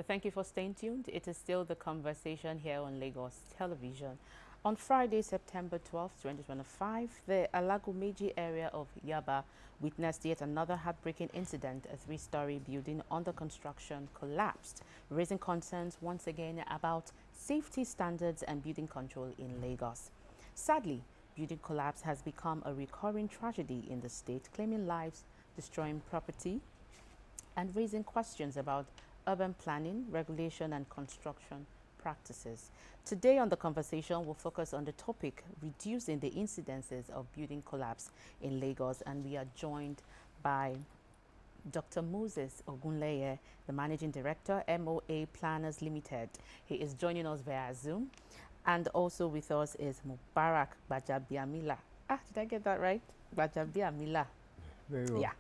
Thank you for staying tuned. It is still the conversation here on Lagos Television. On Friday, September 12th, 2025, the Alagomeji area of Yaba witnessed yet another heartbreaking incident. A three-story building under construction collapsed, raising concerns once again about safety standards and building control in Lagos. Sadly, building collapse has become a recurring tragedy in the state, claiming lives, destroying property, and raising questions about urban planning, regulation, and construction practices. Today on the conversation, we'll focus on the topic reducing the incidences of building collapse in Lagos, and we are joined by Dr. Moses Ogunleye, the Managing Director, MOA Planners Limited. He is joining us via Zoom. And also with us is Mubarak Bajabiamila. Did I get that right? Bajabiamila. Very well. Yeah.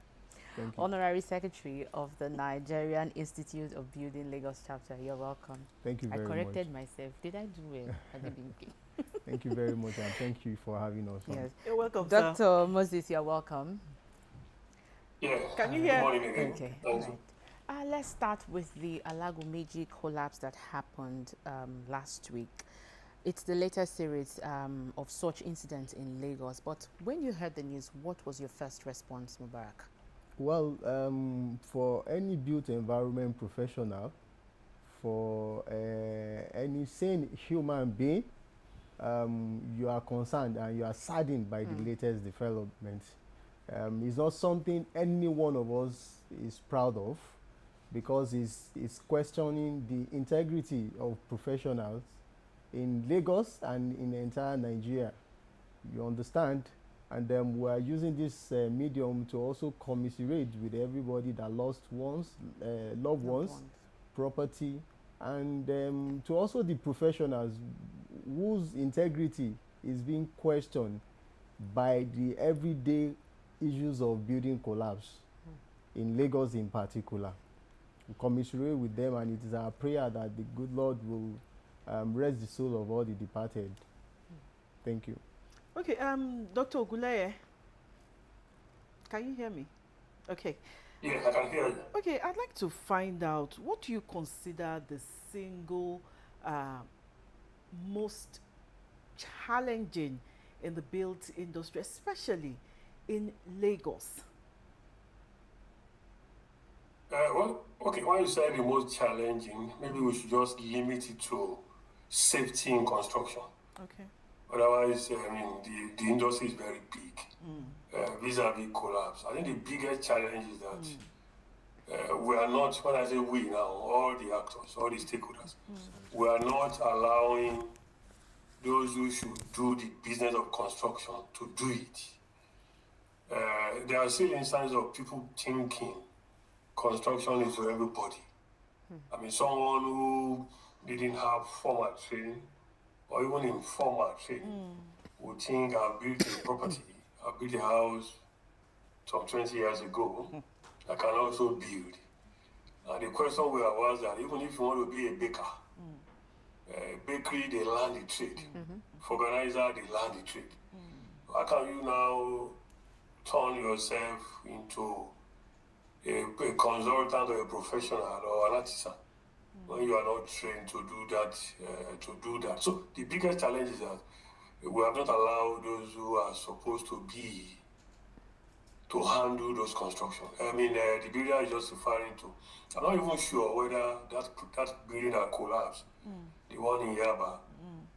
Thank you. Honorary Secretary of the Nigerian Institute of Building Lagos chapter. You're welcome. Thank you very I much. corrected myself. Did I do it? I didn't. Thank you very much, and thank you for having us on. Yes. You're welcome, Dr. sir. Moses, you're welcome. Yeah. Can you Good hear? morning again. Okay. Thank Right. you. Let's start with the Alagomeji collapse that happened last week. It's the latest series of such incidents in Lagos. But when you heard the news, what was your first response, Mubarak? Well, for any built environment professional, for any sane human being, you are concerned and you are saddened by the latest developments. It's not something any one of us is proud of, because it's questioning the integrity of professionals in Lagos and in the entire Nigeria. You understand? And we are using this medium to also commiserate with everybody that lost loved ones, property, and to also the professionals whose integrity is being questioned by the everyday issues of building collapse in Lagos in particular. We commiserate with them, and it is our prayer that the good Lord will rest the soul of all the departed. Thank you. Okay, Dr. Oguleye, can you hear me? Okay. Yeah, I can hear you. Okay, I'd like to find out, what do you consider the single most challenging in the built industry, especially in Lagos? Well, okay, when you say the most challenging, maybe we should just limit it to safety in construction. Okay. Otherwise, the industry is very big. Vis-a-vis collapse. I think the biggest challenge is that we are not, when I say we now, all the actors, all the stakeholders, we are not allowing those who should do the business of construction to do it. There are still instances of people thinking construction is for everybody. I mean, someone who didn't have formal training or even informal training would think I built a property, I built a house some 20 years ago, I can also build. And the question we have was that even if you want to be a baker, bakery, they learn the trade. Organizer, they learn the trade. How can you now turn yourself into a consultant or a professional or an artisan when you are not trained to do that? So the biggest challenge is that we have not allowed those who are supposed to be to handle those construction. I mean, the builder is just referring to. I'm not even sure whether that building that collapsed, the one in Yaba,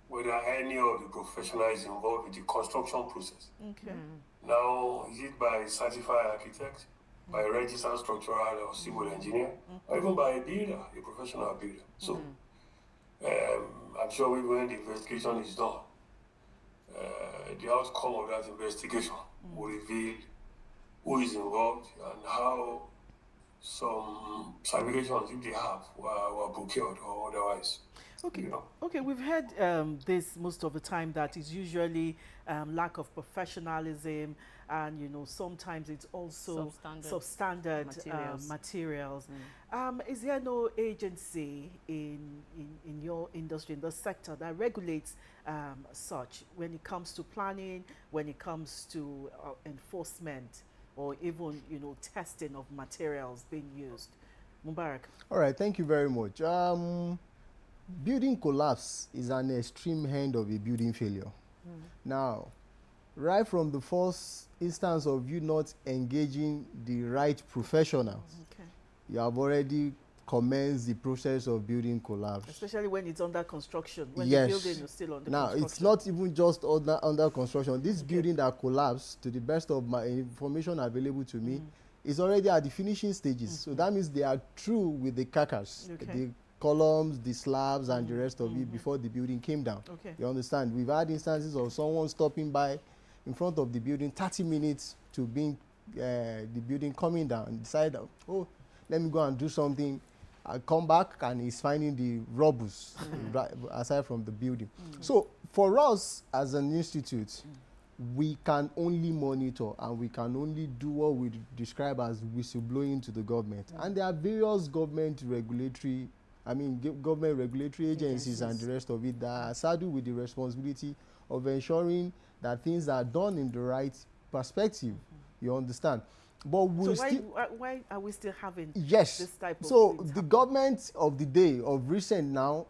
whether any of the professionals involved in the construction process. Okay. Now, is it by a certified architect, by a registered structural or civil engineer, or even by a builder, a professional builder? So, I'm sure when the investigation is done, the outcome of that investigation will reveal who is involved and how some fabrications, if they have, were procured or otherwise. Okay. You know. Okay, we've heard this most of the time, that is usually lack of professionalism, and sometimes it's also substandard materials. Is there no agency in your industry, in the sector, that regulates such when it comes to planning, when it comes to enforcement, or even testing of materials being used? Mubarak. All right, thank you very much. Building collapse is an extreme end of a building failure. Now, right from the first instance of you not engaging the right professionals, you have already commenced the process of building collapse. Especially when it's under construction, when yes. the building is still under construction. Now, it's not even just under construction. This building that collapsed, to the best of my information available to me, is already at the finishing stages. So that means they are through with the carcass, the columns, the slabs, and the rest of it before the building came down. You understand? We've had instances of someone stopping by in front of the building 30 minutes to being the building coming down and decide, oh, let me go and do something. I come back and he's finding the rubble right, aside from the building. So for us as an institute, we can only monitor and we can only do what we describe as whistleblowing to the government. And there are various government regulatory agencies and the rest of it that are saddled with the responsibility of ensuring that things are done in the right perspective. You understand? But why are we still having this type of so the government of the day of recent now,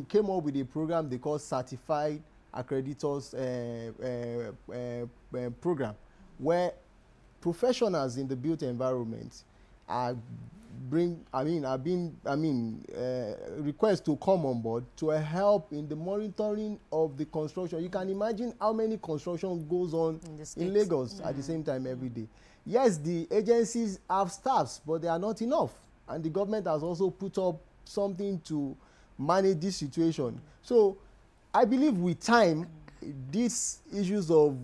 came up with a program they call Certified Accreditors program, where professionals in the built environment are request to come on board to help in the monitoring of the construction. You can imagine how many construction goes on in Lagos at the same time every day. Yes, the agencies have staffs, but they are not enough. And the government has also put up something to manage this situation. So I believe with time, these issues of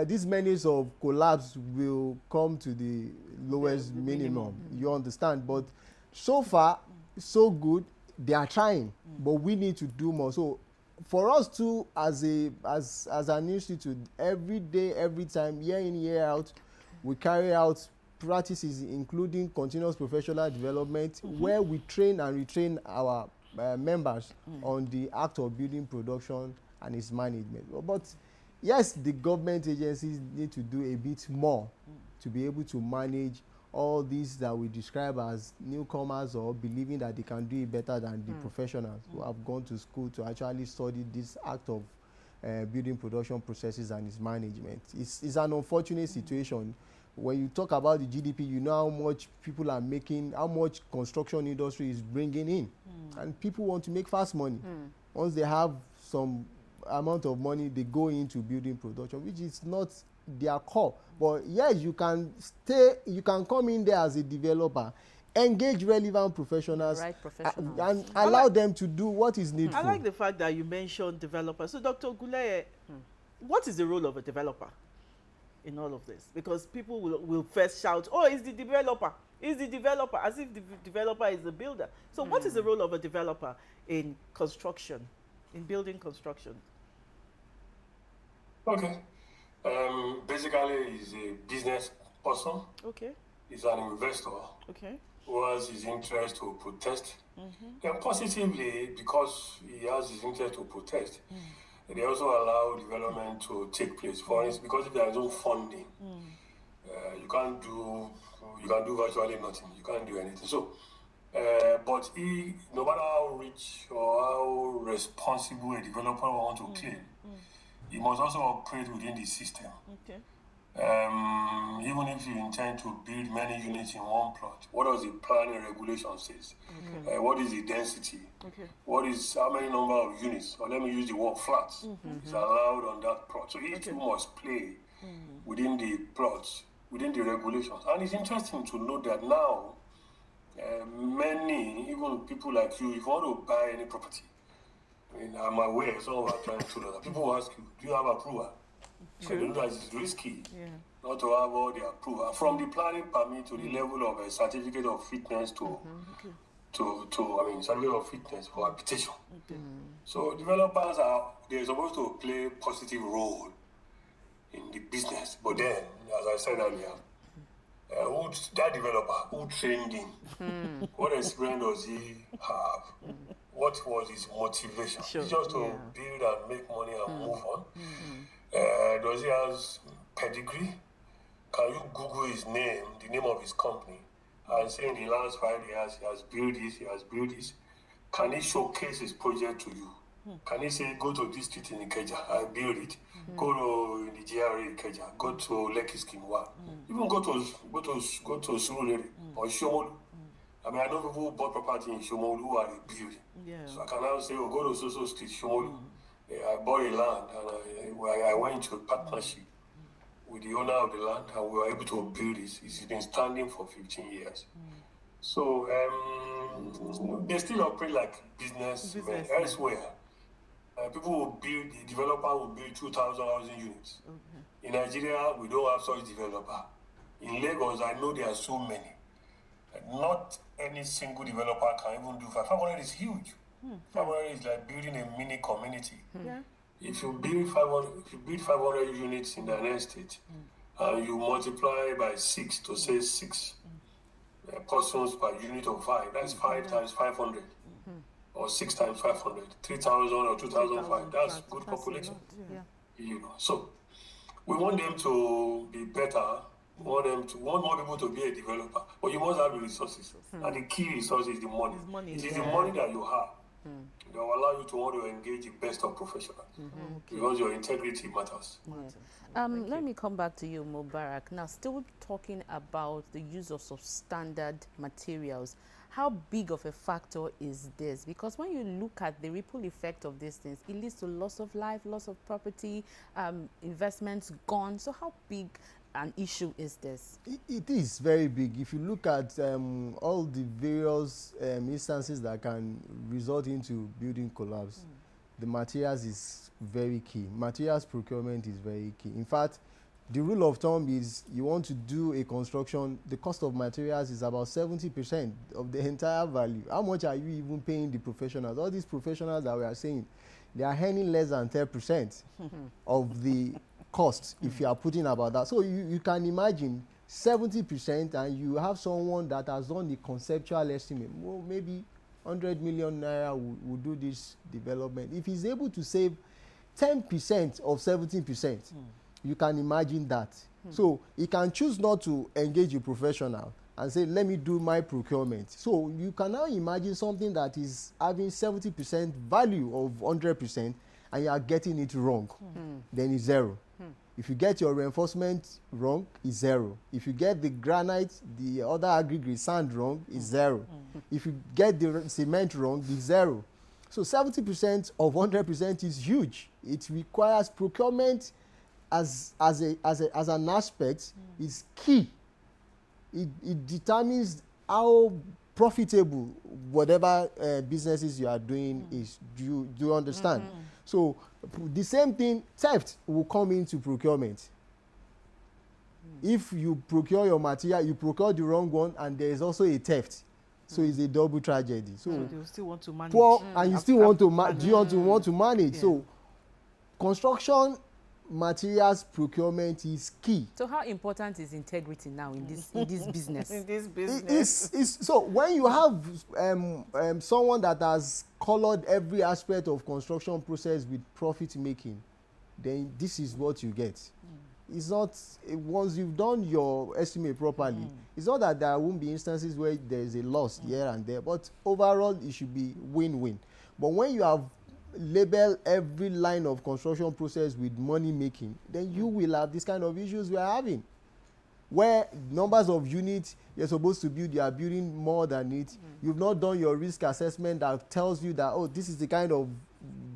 these menace of collapse will come to the lowest minimum. You understand? But so far, so good. They are trying, but we need to do more. So for us too, as an institute, every day, every time, year in, year out, we carry out practices including continuous professional development, where we train and retrain our members on the act of building production and its management. But yes, the government agencies need to do a bit more to be able to manage all these that we describe as newcomers or believing that they can do it better than the professionals who have gone to school to actually study this act of building production processes and its management. It's an unfortunate situation. When you talk about the GDP, you know how much people are making, how much construction industry is bringing in. And people want to make fast money. Once they have some amount of money, they go into building production, which is not their core. But yes, you can come in there as a developer, engage relevant professionals, and allow them to do what is needful. I like the fact that you mentioned developers. So Dr. Guleye, what is the role of a developer in all of this? Because people will first shout, oh, it's the developer, as if the developer is the builder. So what is the role of a developer in construction, in building construction? Okay. Basically, he's a business person. Okay. He's an investor. Okay. Who has his interest to protest. And positively, because he has his interest to protest, they also allow development to take place. For instance, because if there is no funding, you can do virtually nothing. You can't do anything. So, but no matter how rich or how responsible a developer wants to claim, he must also operate within the system. Okay. Even if you intend to build many units in one plot, what does the planning regulation says? Okay. What is the density? Okay. What is how many number of units? Or let me use the word flats. Is allowed on that plot. So each must play within the plots, within the regulations. And it's interesting to note that now, many, even people like you, if you want to buy any property, I'm aware some of our clients told us that people will ask you, do you have approval? So they know that it's risky not to have all the approval. From the planning permit to the level of a certificate of fitness certificate of fitness for habitation. So developers they're supposed to play a positive role in the business. But then, as I said earlier, that developer, who trained him? What experience does he have? What was his motivation? It's just to build and make money and move on. Does he have pedigree? Can you Google his name, the name of his company, and say in the last 5 years he has built this, he has built this, can he showcase his project to you? Can he say, go to this street in Ikeja, I build it. Go to the GRA in Ikeja, go to Lekki Skinwa. Even go to Surulere or Shomolu. I mean, I know people who bought property in Shomolu who are rebuilding. Yeah. So I can now say, oh, go to so street, Shomolu. I bought a land and I went into a partnership with the owner of the land and we were able to build it. It's been standing for 15 years. So they still operate like businessmen elsewhere. People will build, the developer will build 2,000 housing units. Okay. In Nigeria, we don't have such developer. In Lagos, I know there are so many. Not any single developer can even do 500 is huge. 500 is like building a mini community. Yeah. If you build 500 units in an estate, and you multiply by 6 to say 6 persons per unit of 5, that's 5 times 500. Or 6 times 500, 3,000 or 2,005. That's good population. Yeah. You know. So we want them to be better. We want more people to be a developer. But you must have the resources. And the key resource is the money. It is the money that you have that will allow you to want to engage the best of professionals. Because your integrity matters. Let me come back to you, Mubarak. Now, still talking about the use of substandard materials. How big of a factor is this? Because when you look at the ripple effect of these things, it leads to loss of life, loss of property, investments gone. So how big an issue is this? It is very big. If you look at all the various instances that can result into building collapse, the materials is very key. Materials procurement is very key. In fact, the rule of thumb is you want to do a construction, the cost of materials is about 70% of the entire value. How much are you even paying the professionals? All these professionals that we are saying, they are earning less than 10% of the cost if you are putting about that. So you can imagine 70% and you have someone that has done the conceptual estimate. Well, maybe 100 million naira will do this development. If he's able to save 10% of 70%, you can imagine that. So he can choose not to engage a professional and say, let me do my procurement. So you can now imagine something that is having 70% value of 100% and you are getting it wrong. Then it's zero. If you get your reinforcement wrong, it's zero. If you get the granite, the other aggregate sand wrong, it's zero. If you get the cement wrong, it's zero. So 70% of 100% is huge. It requires procurement as an aspect is key. It determines how profitable whatever businesses you are doing is. Do you understand? So the same thing, theft will come into procurement. If you procure your material, you procure the wrong one, and there is also a theft. So it's a double tragedy. So you still want to manage. And you still want to do you want to manage? Yeah. So construction materials procurement is key. So how important is integrity now in this business? In this business. So when you have someone that has colored every aspect of construction process with profit making, then this is what you get. It's not, once you've done your estimate properly, it's not that there won't be instances where there is a loss here and there, but overall it should be win-win. But when you have label every line of construction process with money making, then you will have this kind of issues we are having, where numbers of units you're supposed to build, you are building more than it. You've not done your risk assessment that tells you that, oh, this is the kind of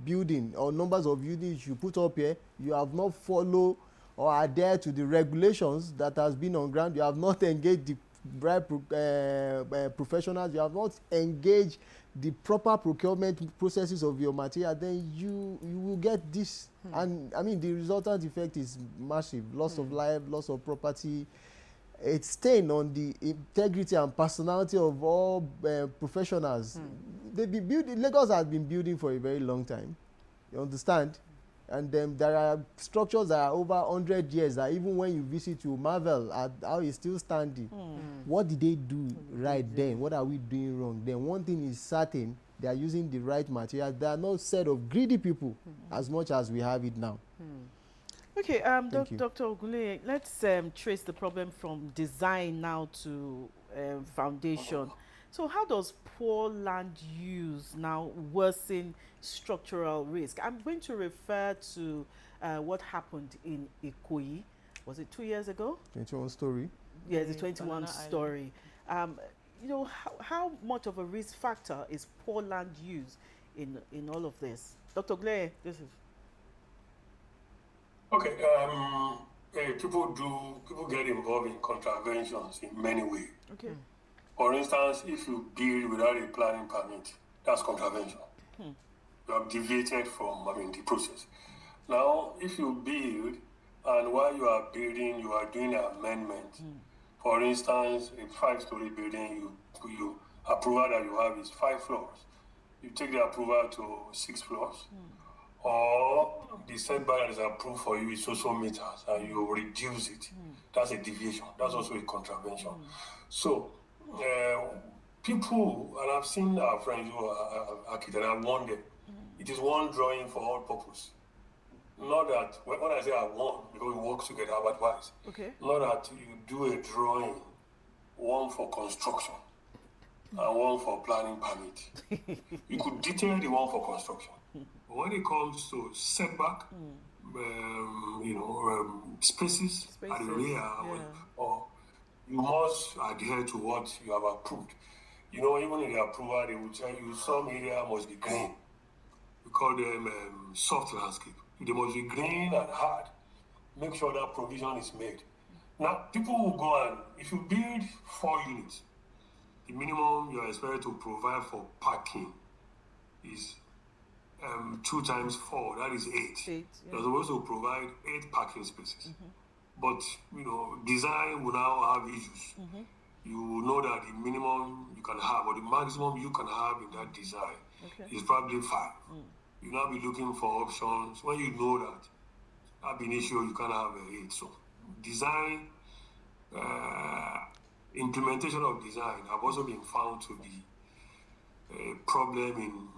building or numbers of units you put up here. You have not followed or adhere to the regulations that has been on ground. You have not engaged the right professionals. You have not engaged the proper procurement processes of your material. Then you will get this. And I mean, the resultant effect is massive. Loss of life, loss of property. It's stain on the integrity and personality of all professionals. Lagos has been building for a very long time. You understand? And then there are structures that are over 100 years that even when you visit, you marvel at how it's still standing. What did they do right then? What are we doing wrong? Then one thing is certain, they are using the right materials. They are not a set of greedy people as much as we have it now. Okay, Dr. Ogunleye, let's trace the problem from design now to foundation. So how does poor land use now worsen structural risk? I'm going to refer to what happened in Ikoyi. Was it 2 years ago? 21 story. Yes, the 21 story. You know, how much of a risk factor is poor land use in all of this? Dr. Gley, this is... Okay, people get involved in contraventions in many ways. Okay. For instance, if you build without a planning permit, that's contravention. You have deviated from, the process. Now, if you build, and while you are building, you are doing an amendment. For instance, a 5-story building, you approval that you have is 5 floors. You take the approval to 6 floors. Or the setback that is approved for you is also meters, and you reduce it. That's a deviation. That's also a contravention. So, people, and I've seen our friends who are architects, I've warned them. It is one drawing for all purpose. Not that, when I say I want, because we work together, I advise. Okay. Not that you do a drawing, one for construction and one for planning permit. You could detail the one for construction. But when it comes to setback, spaces at the rear, or you must adhere to what you have approved. Even in the approval, they will tell you some area must be green. We call them soft landscape. They must be green and hard. Make sure that provision is made. Now, people will go and, if you build 4 units, the minimum you are expected to provide for parking is 2 times 4, that is 8. 8, yeah. You're supposed to provide 8 parking spaces. But, design will now have issues. You will know that the minimum you can have, or the maximum you can have in that design is probably 5. You now be looking for options when you know that being issue you can't have 8. So design, implementation of design have also been found to be a problem in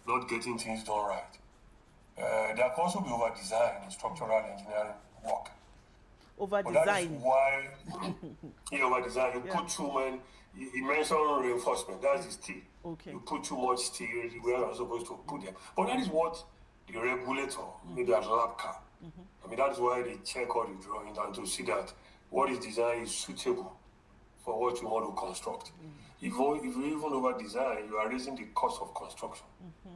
not getting things done right. There can also be over design in structural engineering work. Over But design. That is why over design you put too many. He mentioned reinforcement. That's the steel. Okay. You put too much steel where you're supposed to put them. But that is what the regulator, maybe at LabCar. That is why they check all the drawings and to see that what is designed is suitable for what you want to construct. If you even over design, you are raising the cost of construction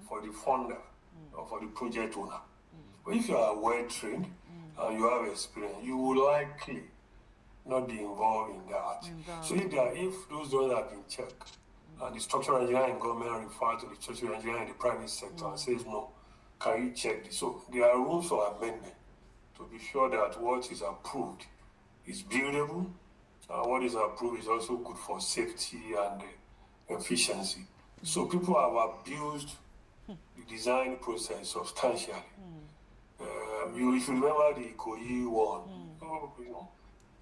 for the funder or for the project owner. But if you are well trained and you have experience, you will likely not be involved in that. So if those drawings have been checked, and the structural engineer in government refer to the structural engineer in the private sector and says, no, can you check this? So there are rules for amendment to be sure that what is approved is buildable, and what is approved is also good for safety and efficiency. So people have abused the design process substantially. If you remember the Ikoyi one,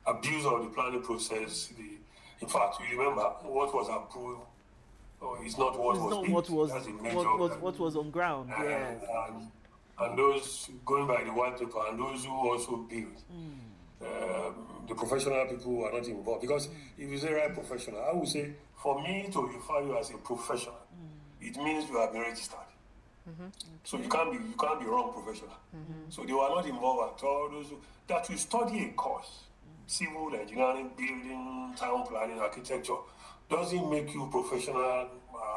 abuse of the planning process. In fact, you remember what was approved. It's not what what was on ground. Yes. And those going by the white paper and those who also build, the professional people who are not involved. Because if you say right professional, I would say for me to refer you as a professional, it means you have been registered. So you can't be wrong professional. So they were not involved at all. Those that you study a course, civil engineering, building, town planning, architecture, doesn't make you professional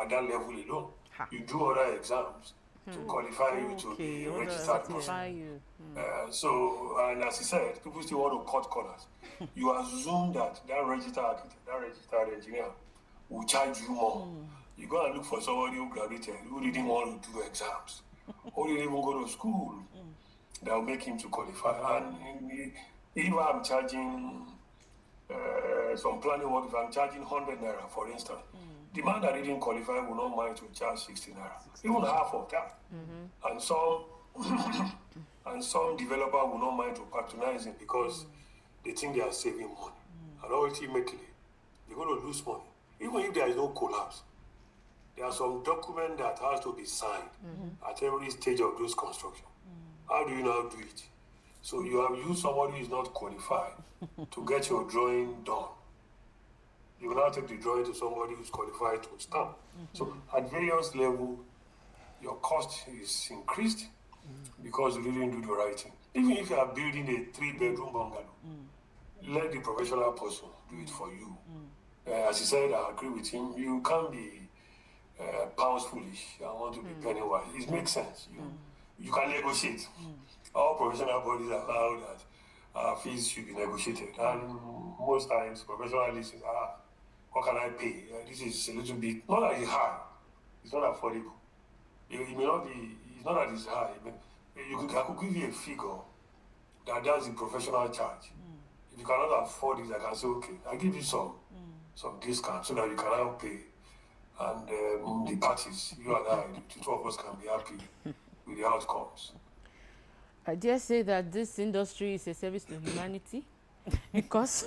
at that level alone. You do other exams to qualify you to be registered person. And as he said, people still want to cut corners. You assume that registered architect, that registered engineer will charge you more. You go and look for somebody who graduated, who didn't want to do exams, or didn't even go to school. That will make him to qualify. And if I'm charging some planning work, if I'm charging 100 naira, for instance, the man that didn't qualify will not mind to charge 60 naira, even half of that. And some developer will not mind to patronize him because they think they are saving money. And ultimately, they're going to lose money. Even if there is no collapse, there are some document that has to be signed at every stage of those construction. How do you now do it? So you have used somebody who is not qualified to get your drawing done. You will now take the drawing to somebody who's qualified to stamp. So at various levels, your cost is increased because you didn't do the right thing. Even if you are building a 3-bedroom bungalow, let the professional person do it for you. As he said, I agree with him. You can't be pounds foolish. I want to be penny wise. It makes sense. You can negotiate. All professional bodies allow that fees should be negotiated. And most times, professionals say, what can I pay? This is a little bit, not that it's high. It's not affordable. It may not be, it's not that it's high. I could give you a figure that's the professional charge. If you cannot afford it, I can say, okay, I'll give you some discount so that you can now pay. And the parties, you and I, the two of us can be happy with the outcomes. I dare say that this industry is a service to humanity because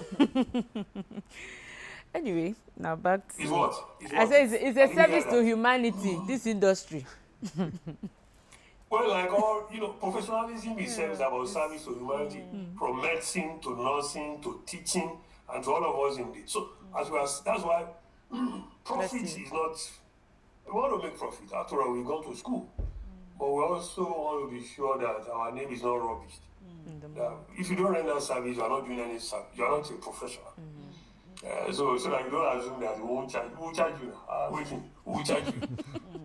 anyway, now back to... Is what? I say it's a service to humanity, this industry. Well, like all, professionalism is about service to humanity, from medicine to nursing to teaching and to all of us indeed. So, that's why profit is not, we want to make profit. After all, we've gone to school. But we also want to be sure that our name is not rubbished. If you don't render service, you are not doing any service. You are not a professional. So that you don't assume that we won't charge you. We'll charge you. Waiting. We'll charge you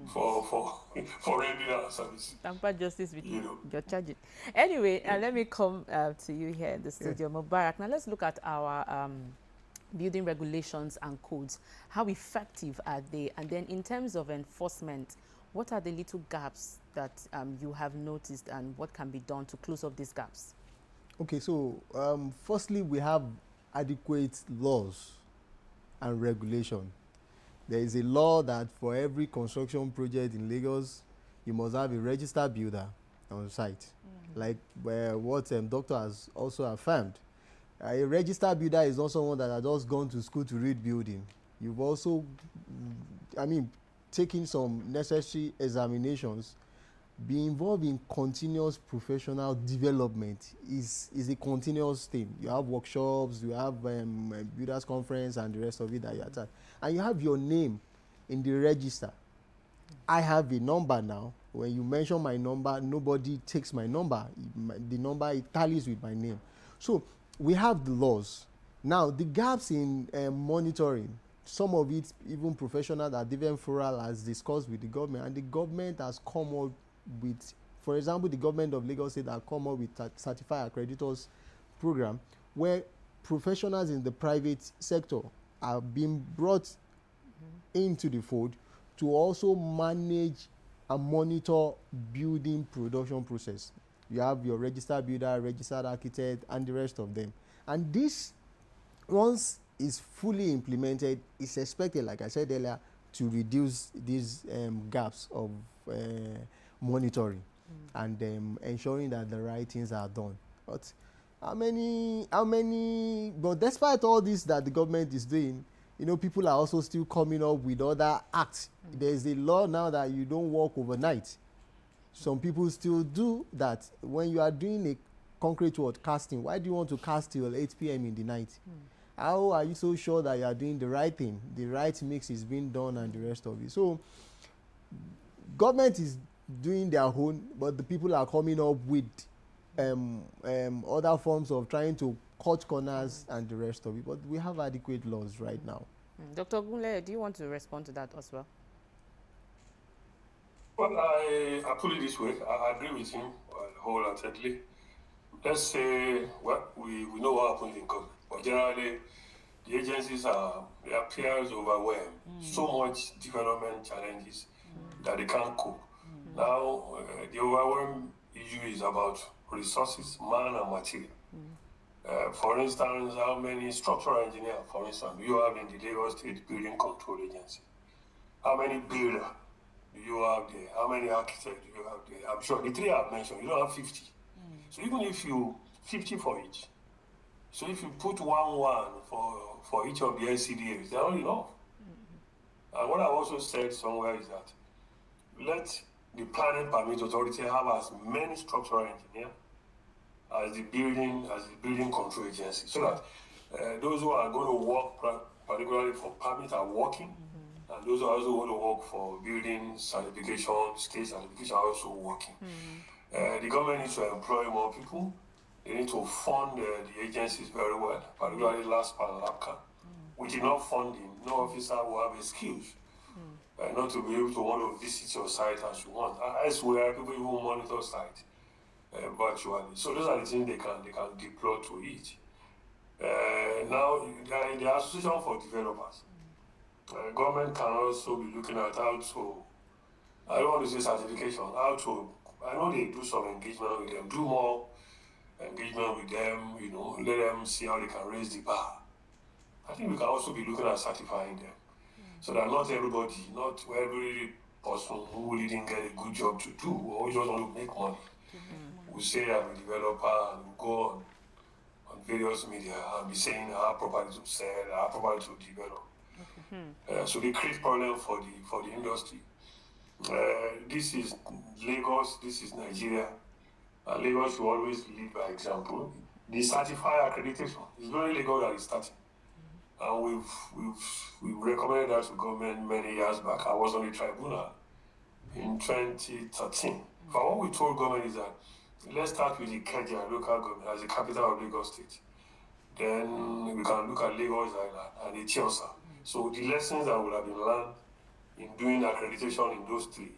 for rendering our service. Tamper justice with your charging. Anyway, let me come to you here in the studio, Mubarak. Now let's look at our building regulations and codes. How effective are they? And then in terms of enforcement, what are the little gaps that you have noticed and what can be done to close up these gaps? Okay, so firstly, we have adequate laws and regulation. There is a law that for every construction project in Lagos, you must have a registered builder on site. Like what Doctor has also affirmed. A registered builder is not someone that has just gone to school to read building. You've also, taking some necessary examinations. Be involved in continuous professional development is a continuous thing. You have workshops, you have builders conference and the rest of it that you attend. And you have your name in the register. I have a number now. When you mention my number, nobody takes my number. The number, it tallies with my name. So we have the laws. Now, the gaps in monitoring, some of it even professional that Vivian Foral has discussed with the government, and the government has come up with, for example, the government of Lagos State has come up with certified accreditors program where professionals in the private sector are being brought into the fold to also manage and monitor building production process. You have your registered builder, registered architect, and the rest of them. And this, once is fully implemented, is expected, like I said earlier, to reduce these gaps of monitoring and ensuring that the right things are done. But but despite all this that the government is doing, people are also still coming up with other acts. There's a law now that you don't work overnight. Some people still do that. When you are doing a concrete word casting, why do you want to cast till 8 p.m. in the night? How are you so sure that you are doing the right thing? The right mix is being done and the rest of it. So government is doing their own, but the people are coming up with other forms of trying to cut corners and the rest of it. But we have adequate laws right now. Dr. Gunle, do you want to respond to that as well? Well, I put it this way. I agree with him wholeheartedly. Let's say, we know what happens in government, but generally, the agencies their peers overwhelmed. So much development challenges that they can't cope. Now, the overwhelmed issue is about resources, man and material. For instance, how many structural engineers, for instance, do you have in the Lagos State Building Control Agency? How many builders do you have there? How many architects do you have there? I'm sure the three I've mentioned, you don't have 50. So even if you, 50 for each. So if you put one for each of the LCDAs, they're not enough. And what I also said somewhere is that let the Planning Permit Authority have as many structural engineers as the building control agency, so that those who are going to work particularly for permit are working. And those are also want to work for building certification, state certification are also working. The government needs to employ more people. They need to fund the agencies very well, particularly LASPA and LAPCA. With enough funding, no officer will have excuse not to be able to want to visit your site as you want. Elsewhere, people even monitor site virtually. So those are the things they can deploy to it. Now, the Association for Developers, government can also be looking at how to, I don't want to say certification, how to, I know they do some engagement with them, do more engagement with them, let them see how they can raise the bar. I think we can also be looking at certifying them. So that not every person who didn't get a good job to do or just want to make money will say I'm a developer and go on various media and be saying I have property to sell, I have property to develop. So they create problem for the industry. This is Lagos, this is Nigeria. And Lagos will always lead by example. The certifier accreditation is very Lagos that is starting. And we've recommended that to government many years back. I was on the tribunal in 2013. But what we told government is that let's start with the Ikeja local government as the capital of Lagos State. Then we can look at Lagos Island and Etiosa. So the lessons that would have been learned in doing accreditation in those three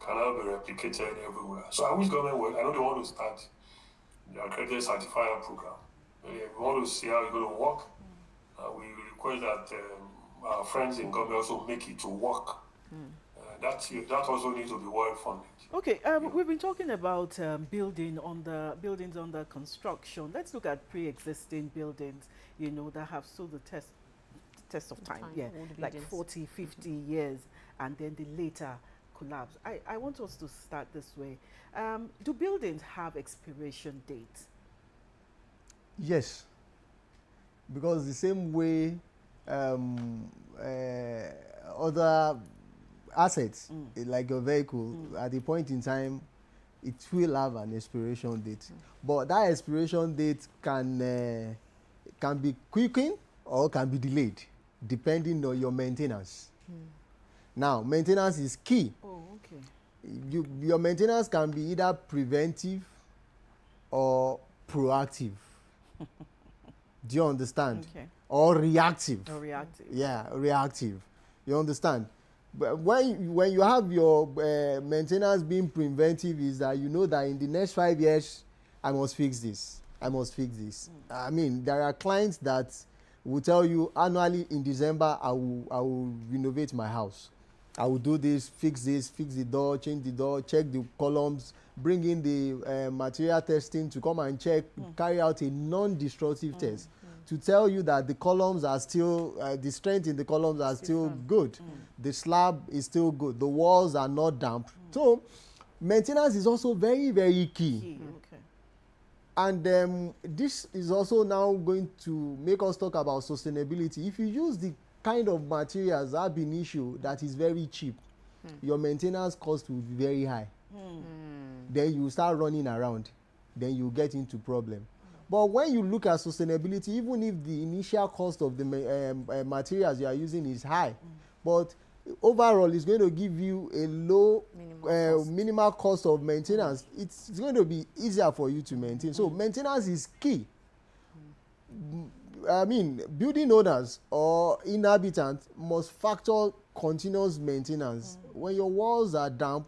can now be replicated everywhere. So I wish government would, I know they want to start the accredited certifier program. We want to see how it's going to work. We request that our friends in government also make it to work. That also needs to be well funded. Okay, we've been talking about buildings under construction. Let's look at pre-existing buildings, that have stood the test of time. Yeah, like 40, 50 years, and then the later collapse. I want us to start this way. Do buildings have expiration dates? Yes. Because the same way other assets, like a vehicle, at a point in time, it will have an expiration date. But that expiration date can be quickened or can be delayed, depending on your maintenance. Now, maintenance is key. Oh, okay. Your maintenance can be either preventive or proactive. Do you understand? Okay. Or reactive. Or reactive. Yeah, reactive. You understand? But when you have your maintenance being preventive, is that you know that in the next 5 years, I must fix this. I must fix this. I mean, there are clients that will tell you annually in December, I will renovate my house. I will do this, fix the door, change the door, check the columns, bring in the material testing to come and check, carry out a non-destructive test to tell you that the columns are still, the strength in the columns are still good. The slab is still good. The walls are not damp. So maintenance is also very, very key. Okay. And this is also now going to make us talk about sustainability. If you use the kind of materials ab initio that is very cheap, your maintenance cost will be very high. Then you start running around, then you get into problem. But when you look at sustainability, even if the initial cost of the materials you are using is high, but overall it's going to give you a low minimal cost of maintenance. It's going to be easier for you to maintain. So maintenance is key. I mean, building owners or inhabitants must factor continuous maintenance. When your walls are damp,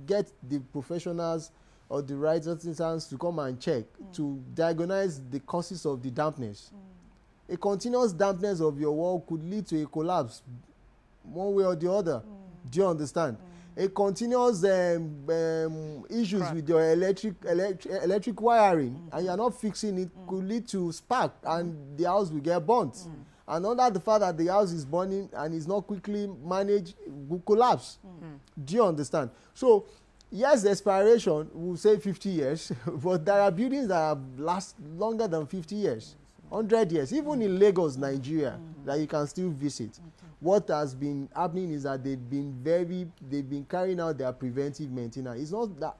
get the professionals or the right assistants to come and check to diagnose the causes of the dampness. A continuous dampness of your wall could lead to a collapse one way or the other. Do you understand? A continuous issues with your electric wiring and you are not fixing it could lead to spark and the house will get burnt. And under the fact that the house is burning and is not quickly managed, will collapse. Do you understand? So yes, the expiration will say 50 years, but there are buildings that last longer than 50 years, 100 years, even in Lagos, Nigeria, that you can still visit. What has been happening is that they've been carrying out their preventive maintenance. It's not that,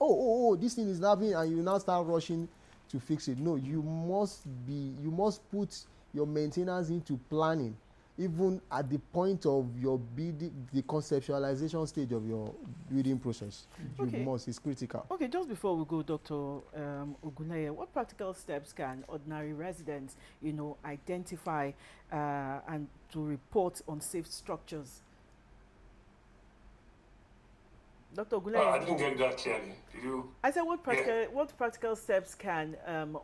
this thing is happening and you now start rushing to fix it. No, you must put your maintenance into planning. even at the point of your building, the conceptualization stage of your building process. Okay. You must, it's critical. Okay, just before we go, Dr. Ogunleye, what practical steps can ordinary residents, identify and to report unsafe structures? Dr. Ogunleye? I didn't get that clearly. Did you? I said, what practical steps can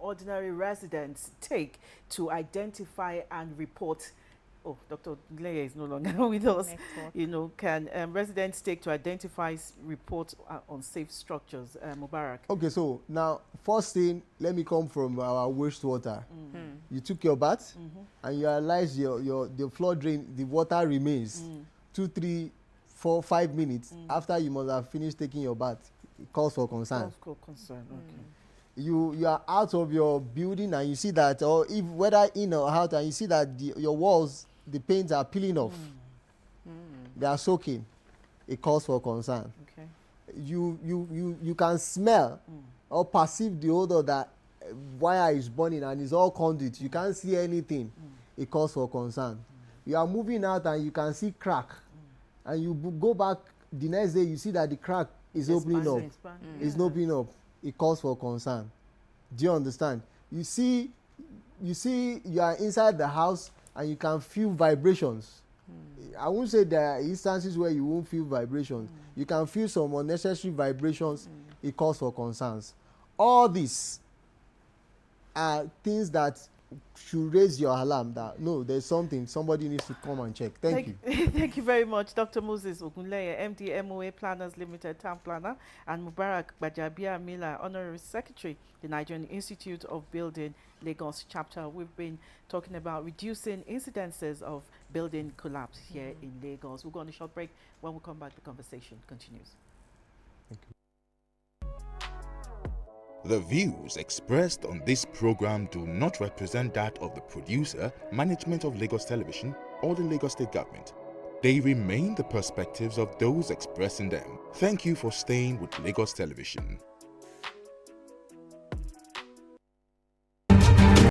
ordinary residents take to identify and report? Oh, Dr. Ogunleye is no longer with us. Can residents take to identify, report unsafe structures? Mubarak. Okay, so now, first thing, let me come from our wastewater. You took your bath, and you realize the floor drain, the water remains 2, 3, 4, 5 minutes after you must have finished taking your bath. It calls for concern. Calls for concern. Okay. You are out of your building and you see that, or if whether in or out, and you see that your walls, the paints are peeling off. They are soaking. It calls for concern. Okay. You can smell or perceive the odor that wire is burning and it's all conduit. You can't see anything. It calls for concern. You are moving out and you can see crack. And you go back the next day, you see that the crack is opening up. It's opening up. It calls for concern. Do you understand? You see you are inside the house and you can feel vibrations. I won't say there are instances where you won't feel vibrations. You can feel some unnecessary vibrations. It calls for concerns. All these are things that should raise your alarm that no, there's something, somebody needs to come and check. Thank you. Thank you very much, Dr. Moses Ogunleye, MD MOA Planners Limited Town Planner, and Mubarak Bajabia Mila, Honorary Secretary, the Nigerian Institute of Building Lagos Chapter. We've been talking about reducing incidences of building collapse here in Lagos. We'll go on a short break. When we come back, the conversation continues. Thank you. The views expressed on this program do not represent that of the producer, management of Lagos Television, or the Lagos State Government. They remain the perspectives of those expressing them. Thank you for staying with Lagos Television.